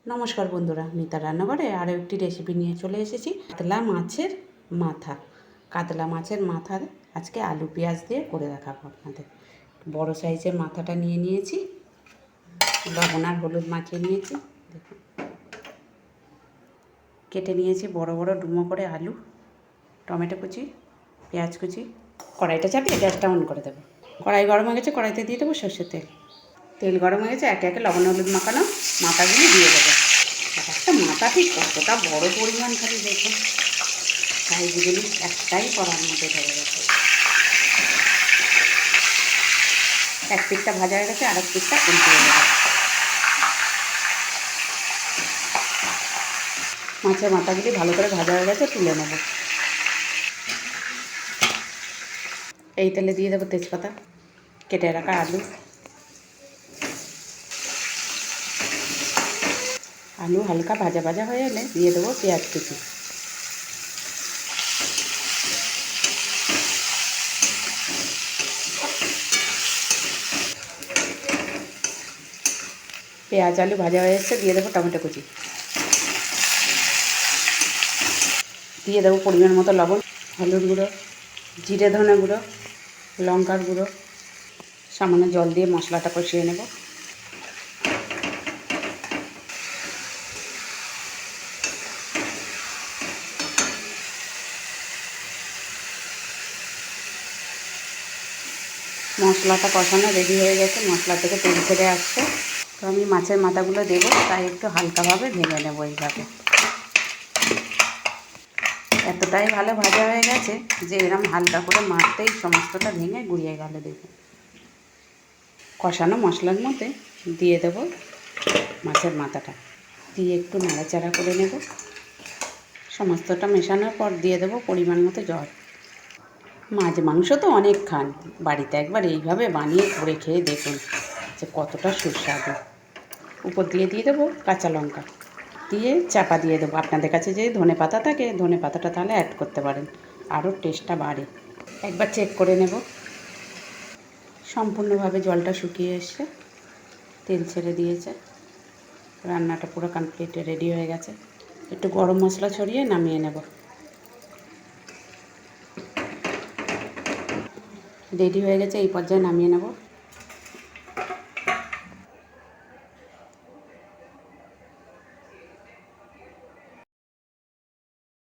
নমস্কার বন্ধুরা, মিতা রান্নাঘরে আরও একটি রেসিপি নিয়ে চলে এসেছি। কাতলা মাছের মাথা। কাতলা মাছের মাথা আজকে আলু পেঁয়াজ দিয়ে করে দেখাবো আপনাদের। বড় সাইজের মাথাটা নিয়ে নিয়েছি, লবণ আর হলুদ মাখিয়ে নিয়েছি। দেখুন, কেটে নিয়েছি বড় বড় ডুমো করে আলু, টমেটো কুচি, পেঁয়াজ কুচি। কড়াইটা চাপিয়ে গ্যাসটা অন করে দেবো। কড়াই গরম হয়ে গেছে, কড়াইতে দিয়ে দেবো সর্ষের তেল। তেল গরম হয়ে গেছে, একে একে লবণ হলুদ মাখানো মাথাগুলো দিয়ে দেবো। একটা মাথা ঠিক কতটা বড় পরিমাণ, খালি দেখুন সাইজগুলি একটাই করার মধ্যে ধরে গেছে। এক পিঠটা ভাজা হয়ে গেছে, আর এক পিঠটা উল্টে হয়ে গেছে। মাছের মাথাগুলি ভালো করে ভাজা হয়ে গেছে, তুলে নেব। এই তেলে দিয়ে দেবো তেজপাতা, কেটে রাখা আলু। আলু হালকা ভাজা ভাজা হয়ে এলে দিয়ে দেবো পেঁয়াজ কুচি। পেঁয়াজ আলু ভাজা হয়ে এসছে, দিয়ে দেবো টমেটো কুচি। দিয়ে দেবো পরিমাণ মতো লবণ, হলুদ গুঁড়ো, জিরে ধনে গুঁড়ো, লঙ্কার গুঁড়ো। সামান্য জল দিয়ে মশলাটা কষিয়ে নেব। মশলাটা কষানো রেডি হয়ে গেছে, মশলা থেকে তেল ছেড়ে আসছে। তো আমি মাছের মাথাগুলো দেবো, তাই একটু হালকাভাবে ভেজে নেব। এইভাবে এতটাই ভালো ভাজা হয়ে গেছে যে এরকম হালকা করে মারতেই সমস্তটা ভেঙে গুঁড়িয়ে গেল। দেখুন, কষানো মশলার মধ্যে দিয়ে দেব মাছের মাথাটা, দিয়ে একটু নাড়াচাড়া করে নেব। সমস্তটা মেশানোর পর দিয়ে দেবো পরিমাণ মতো জল। মাছ মাংস তো অনেক খান, বাড়িতে একবার এইভাবে বানিয়ে করে খেয়ে দেখুন যে কতটা সুস্বাদু। উপর দিয়ে দেবো কাঁচা লঙ্কা, দিয়ে চাপা দিয়ে দেবো। আপনাদের কাছে যদি ধনে পাতা থাকে, ধনে পাতাটা তাহলে অ্যাড করতে পারেন, আরও টেস্টটা বাড়ে। একবার চেক করে নেব। সম্পূর্ণভাবে জলটা শুকিয়ে এসছে, তেল ছেড়ে দিয়েছে, রান্নাটা পুরো কমপ্লিট রেডি হয়ে গেছে। একটু গরম মশলা ছড়িয়ে নামিয়ে নেব। রেডি হয়ে গেছে, এই পর্যায়ে নামিয়ে নেব।